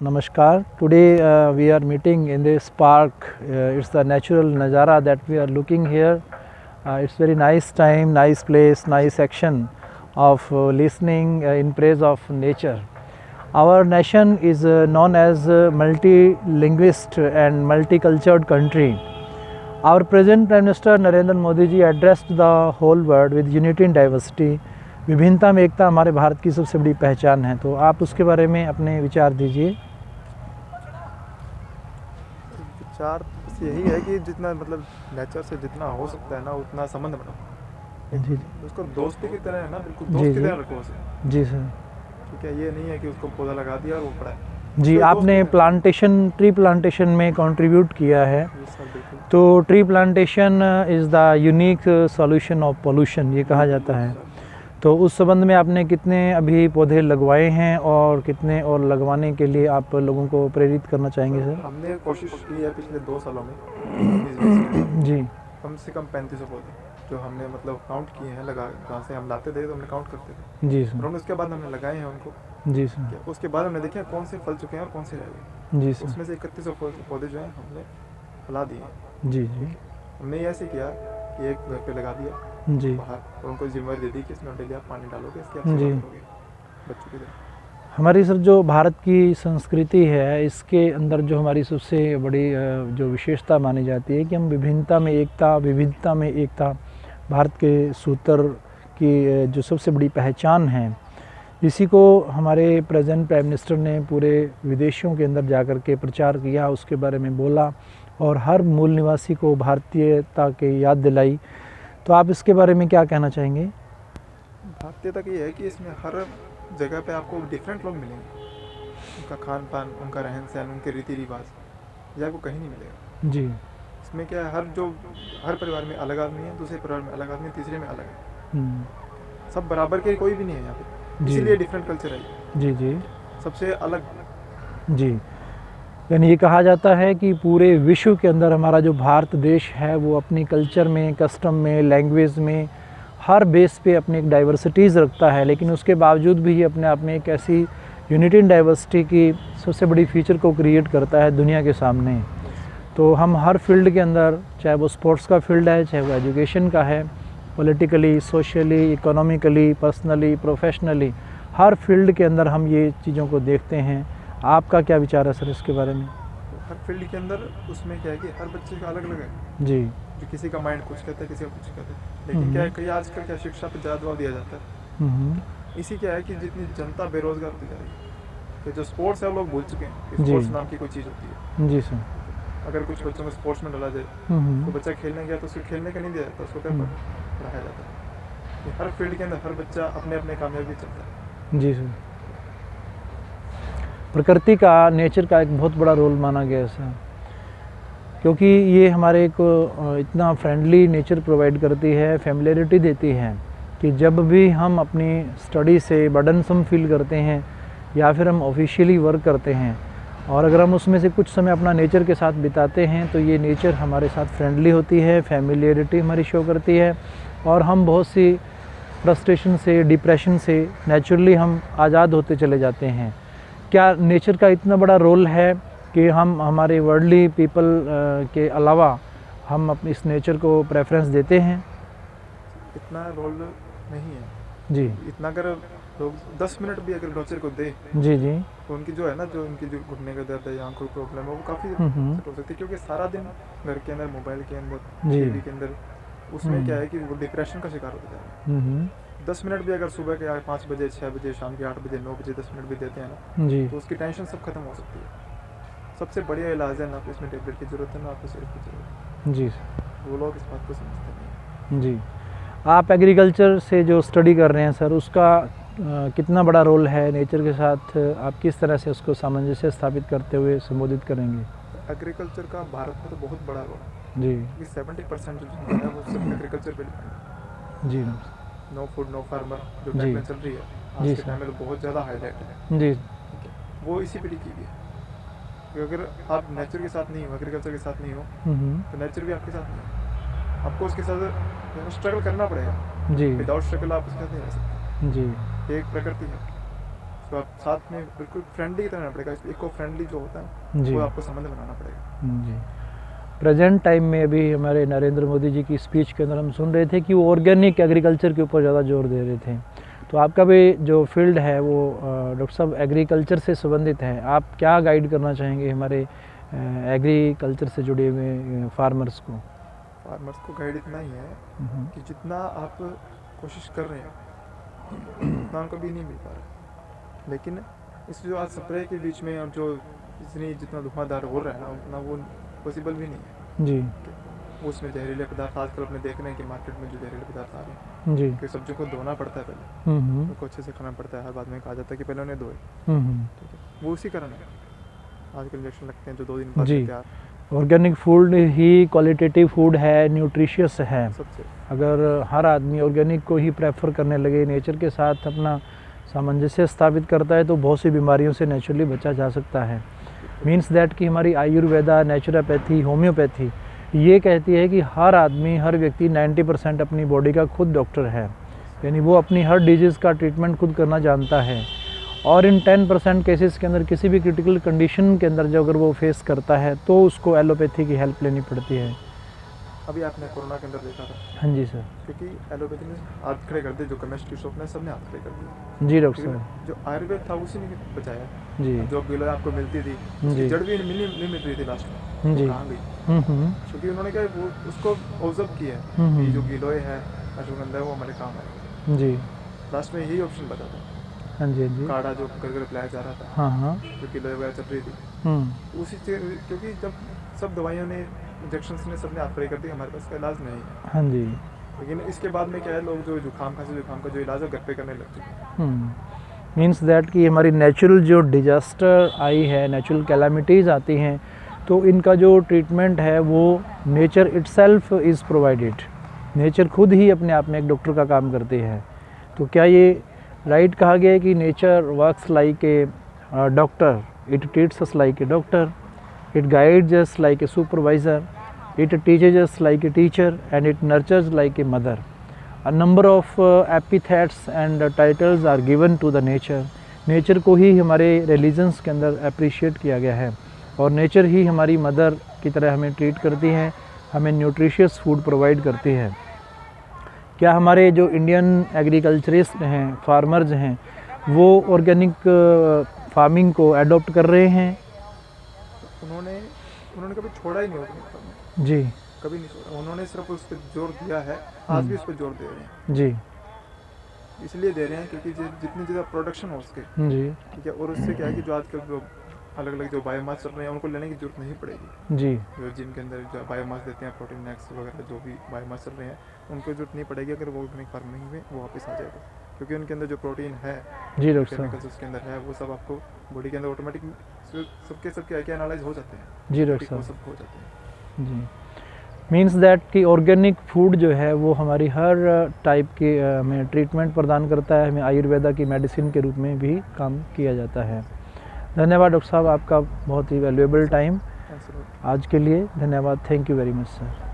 Namaskar. Today we are meeting in this park. It's the natural Nazara that we are looking here. It's very nice time, nice place, nice action of listening in praise of nature. Our nation is known as a multi-linguist and multicultural country. Our present Prime Minister Narendra Modi ji addressed the whole world with unity in diversity. विभिन्नता में एकता हमारे भारत की सबसे बड़ी पहचान है। तो आप उसके बारे में अपने विचार दीजिए। विचार बस यही है कि जितना मतलब नेचर से जितना हो सकता है ना उतना संबंध बनाओ। जी उसको दोस्ती की तरह है ना, बिल्कुल दोस्त की तरह रखो उसे। जी सर। ठीक है, ये नहीं है कि उसको पौधा लगा दिया और वो पड़ा है। जी, आपने ट्री प्लांटेशन में कंट्रीब्यूट किया है। तो tree plantation is the unique solution of pollution ये कहा जाता है। तो उस संबंध में आपने कितने अभी पौधे लगवाए हैं और कितने और लगवाने के लिए आप लोगों को प्रेरित करना चाहेंगे सर? हमने कोशिश की है पिछले 2 सालों में जी कम से कम 3500 पौधे जो हमने मतलब काउंट किए हैं, लगा जहाँ से हम लाते थे तो हमने काउंट करते थे। जी सर। और उसके बाद हमने लगाए हैं उनको। जी सर। उसके बाद हमने देखा कौन से फल चुके हैं और कौन से रह गए। जी सर। उसमें से 3100 पौधे जो हैं हमने फैला दिए। जी जी। हमने ऐसे किया कि एक घर पे लगा दिया जी बाहर, और उनको जिम्मेदारी दे दी कि इसमें डेली आप पानी डालोगे, इसके अच्छे जी करोगे बच्चों की तरह। हमारी सर जो भारत की संस्कृति है इसके अंदर जो हमारी सबसे बड़ी जो विशेषता मानी जाती है कि हम विभिन्नता में एकता, विविधता में एकता भारत के सूत्र की जो सबसे बड़ी पहचान है, इसी को हमारे प्रेजेंट प्राइम मिनिस्टर ने पूरे विदेशों के अंदर जाकर के प्रचार किया, उसके बारे में बोला और हर मूल निवासी को भारतीयता की याद दिलाई। तो आप इसके बारे में क्या कहना चाहेंगे? भारतीयता की है कि इसमें हर जगह पे आपको डिफरेंट लोग मिलेंगे, उनका खान पान, उनका रहन सहन, उनके रीति रिवाज ये आपको कहीं नहीं मिलेगा। जी। इसमें क्या है, हर परिवार में अलग आदमी है, दूसरे परिवार में अलग आदमी है, तीसरे में अलग है। सब बराबर के कोई भी नहीं है यहाँ पे, इसीलिए डिफरेंट कल्चर है। जी जी। सबसे अलग। जी, यानी ये कहा जाता है कि पूरे विश्व के अंदर हमारा जो भारत देश है वो अपनी कल्चर में, कस्टम में, लैंग्वेज में हर बेस पे अपनी एक डाइवर्सिटीज़ रखता है, लेकिन उसके बावजूद भी ये अपने आप में एक ऐसी यूनिटी इन डाइवर्सिटी की सबसे बड़ी फीचर को क्रिएट करता है दुनिया के सामने। तो हम हर फील्ड के अंदर, चाहे वो स्पोर्ट्स का फील्ड है, चाहे वो एजुकेशन का है, politically, socially, economically, personally, professionally, हर फील्ड के अंदर हम ये चीज़ों को देखते हैं। आपका क्या विचार है सर इसके बारे में? हर फील्ड के अंदर उसमें क्या है कि हर बच्चे का अलग अलग है। जी। जो किसी का माइंड कुछ कहता है, किसी का कुछ कहता है, लेकिन क्या है कि आजकल क्या शिक्षा पे ज़्यादा दबाव दिया जाता है। इसी क्या है कि जितनी जनता बेरोजगार होती जा रही है, तो जो स्पोर्ट्स है वो लोग भूल चुके हैं कि स्पोर्ट्स नाम की कोई चीज़ होती है। जी सर। अगर कुछ बच्चों को स्पोर्ट्स में डाला जाए तो बच्चा खेलने गया तो उसको खेलने का नहीं दिया जाता, उसको क्या पढ़ाया जाता है। हर फील्ड के अंदर हर बच्चा अपने अपने कामयाबी चलता है। जी सर। प्रकृति का, नेचर का एक बहुत बड़ा रोल माना गया है सर, क्योंकि ये हमारे को इतना फ्रेंडली नेचर प्रोवाइड करती है, फैमिलियरिटी देती है कि जब भी हम अपनी स्टडी से बर्डनसम फील करते हैं या फिर हम ऑफिशियली वर्क करते हैं और अगर हम उसमें से कुछ समय अपना नेचर के साथ बिताते हैं तो ये नेचर हमारे साथ फ्रेंडली होती है, फैमिलियरिटी हमारी शो करती है और हम बहुत सी फ्रस्ट्रेशन से, डिप्रेशन से नेचुरली हम आज़ाद होते चले जाते हैं। क्या नेचर का इतना बड़ा रोल है कि हम हमारे वर्ल्डली पीपल के अलावा हम अपने इस नेचर को प्रेफरेंस देते हैं? इतना रोल नहीं है जी। इतना अगर लोग 10 मिनट भी अगर नेचर को दे जी जी तो उनकी जो है ना, जो उनकी जो घुटने का दर्द है या आंखों प्रॉब्लम है वो काफ़ी सेट हो सकती है, क्योंकि सारा दिन घर के अंदर, मोबाइल के अंदर, टीवी के अंदर, उसमें क्या है कि वो डिप्रेशन का शिकार होते जा रहे हैं। 10 मिनट भी अगर सुबह के 5 बजे, 6 बजे, शाम के 8 बजे, 9 बजे 10 मिनट भी देते हैं ना जी, तो उसकी टेंशन सब खत्म हो सकती है। सबसे बढ़िया इलाज है, ना आपको इसमें टेबलेट की ज़रूरत है, ना आपको सिरप की ज़रूरत है। जी वो लोग इस बात को समझते नहीं। जी। आप एग्रीकल्चर से जो स्टडी कर रहे हैं सर, उसका कितना बड़ा रोल है नेचर के साथ? आप किस तरह से उसको सामंजस्य स्थापित करते हुए संबोधित करेंगे? एग्रीकल्चर का भारत में तो बहुत बड़ा रोल है जी। क्योंकि 70% जो है वो सिर्फ एग्रीकल्चर पे डिपेंड है। जी। नो फूड नो फार्मर जो जी। टाइम चल रही है आज जी के सर। टाइम में तो बहुत ज़्यादा हाईलाइट है। जी। ठीक है, वो इसी पे टिकी हुई है। क्योंकि अगर आप नेचर के साथ नहीं हो, एग्रीकल्चर के साथ नहीं हो तो नेचर भी आपके साथ नहीं है। आपको उसके साथ स्ट्रगल करना पड़ेगा। जी। विदाउट स्ट्रगल आप उसके साथ नहीं रह सकते। जी। ये एक प्रकृति है, तो आप साथ में बिल्कुल फ्रेंडली रहना पड़ेगा, इको फ्रेंडली जो होता है जी वो आपको संबंध बनाना पड़ेगा। जी। प्रेजेंट टाइम में अभी हमारे नरेंद्र मोदी जी की स्पीच के अंदर हम सुन रहे थे कि वो ऑर्गेनिक एग्रीकल्चर के ऊपर ज़्यादा जोर दे रहे थे। तो आपका भी जो फील्ड है वो डॉक्टर साहब एग्रीकल्चर से संबंधित है, आप क्या गाइड करना चाहेंगे हमारे एग्रीकल्चर से जुड़े हुए फार्मर्स को? फार्मर्स को गाइड इतना ही है कि जितना आप कोशिश कर रहे हैं उतना उनको भी नहीं मिल पा रहा, लेकिन इस जो आज स्प्रे के बीच में और जो जितना धुआंधार हो रहा है ना उतना वो पॉसिबल भी नहीं है जी। वो उसमें जहरीले पदार्थ आजकल अपने देख रहे हैं कि मार्केट में जो जहरीले पदार्थ आ रहे हैं जी कि सब्जियों को धोना पड़ता है पहले, उनको अच्छे से खाना पड़ता है, हर बाद में कहा जाता है कि पहले उन्हें धोए, ठीक है, वो उसी कारण है आजकल इंजेक्शन लगते हैं जो 2 दिन बाद जी। तैयार। ऑर्गेनिक फूड ही क्वालिटेटिव फूड है, न्यूट्रिशियस है। सबसे अगर हर आदमी ऑर्गेनिक को ही प्रेफर करने लगे, नेचर के साथ अपना सामंजस्य स्थापित करता है, तो बहुत सी बीमारियों से नेचुरली बचा जा सकता है। मीन्स दैट कि हमारी आयुर्वेदा, नेचुरोपैथी, होम्योपैथी ये कहती है कि हर आदमी, हर व्यक्ति 90% अपनी बॉडी का खुद डॉक्टर है, यानी वो अपनी हर डिजीज़ का ट्रीटमेंट खुद करना जानता है। और इन 10% केसेस के अंदर किसी भी क्रिटिकल कंडीशन के अंदर जो अगर वो फेस करता है तो उसको एलोपैथी की हेल्प लेनी पड़ती है। अभी आपने कोरोना के अंदर देखा था। हाँ जी सर। क्योंकि एलोपैथी ने हाथ खड़े कर दिए, जो केमिस्ट की शॉप ने सबने हाथ खड़े कर दिए। जी डॉक्टर साहब। जो आयुर्वेद था उसी ने बचाया जी। जो गिलोय आपको मिलती थी जी। जड़ भी नहीं मिल रही थी लास्ट में, जी। कहाँ गई? क्योंकि उन्होंने क्या वो उसको ऑब्जर्व किया है कि जो गिलोय है, अश्वगंधा है, वो हमारे काम है। जी। लास्ट में यही ऑप्शन बचा था। हाँ जी हाँ जी। काढ़ा जो कर पिलाया जा रहा था, हाँ हाँ, जो गिलोय वगैरह चल रही थी, उसी से, क्योंकि जब सब दवाइयों ने, इंजेक्शंस ने सबने हाथ खड़े कर दिए, हमारे पास का इलाज नहीं है। हाँ जी। लेकिन इसके बाद में क्या है, लोग जो जुकाम का जो इलाज है घर पे करने लग चुके हैं। मीन्स दैट कि हमारी नेचुरल जो डिजास्टर आई है, नेचुरल कैलामिटीज़ आती हैं, तो इनका जो ट्रीटमेंट है वो nature itself is provided. Nature खुद ही अपने आप में एक डॉक्टर का काम करती है। तो क्या ये राइट कहा गया है कि nature works like a doctor, it treats us like a doctor, it guides us like a supervisor, it teaches us like a teacher, and it nurtures like a mother. A number of epithets and titles are given to the nature. Nature को ही हमारे religions के अंदर appreciate किया गया है, और nature ही हमारी mother की तरह हमें ट्रीट करती है, हमें न्यूट्रिशियस फूड प्रोवाइड करती है। क्या हमारे जो इंडियन एग्रीकल्चरिस्ट हैं, फार्मर्स हैं, वो ऑर्गेनिक फार्मिंग को एडॉप्ट कर रहे हैं? उन्होंने कभी छोड़ा ही नहीं ऑर्गेनिक जी, कभी नहीं छोड़ा। उन्होंने सिर्फ उस पर जोर दिया है, आज भी उस पर जोर दे रहे हैं। जी। इसलिए दे रहे हैं क्योंकि जितनी ज़्यादा प्रोडक्शन हो उसके, जी। ठीक है, और उससे क्या है कि जो आजकल जो अलग अलग जो बायोमास चल रहे हैं उनको लेने की जरूरत नहीं पड़ेगी। जी। जो जिनके अंदर जो बायोमास देते हैं, प्रोटीन नेक्स वगैरह जो भी बायोमास चल रहे हैं, उनको जरूरत नहीं पड़ेगी अगर वो ऑर्गेनिक फार्मिंग में वो वापस आ जाएगा, क्योंकि उनके अंदर जो प्रोटीन है, जी डॉक्टर साहब, केमिकल्स उसके अंदर है, वो सब आपको बॉडी के अंदर ऑटोमेटिक सबके क्या एनालाइज हो जाते हैं। जी डॉक्टर साहब, सब हो जाते हैं। जी। मीन्स दैट कि ऑर्गेनिक फूड जो है वो हमारी हर टाइप के हमें ट्रीटमेंट प्रदान करता है, हमें आयुर्वेदा की मेडिसिन के रूप में भी काम किया जाता है। धन्यवाद डॉक्टर साहब, आपका बहुत ही वैल्यूएबल टाइम आज के लिए। धन्यवाद, thank you very much sir.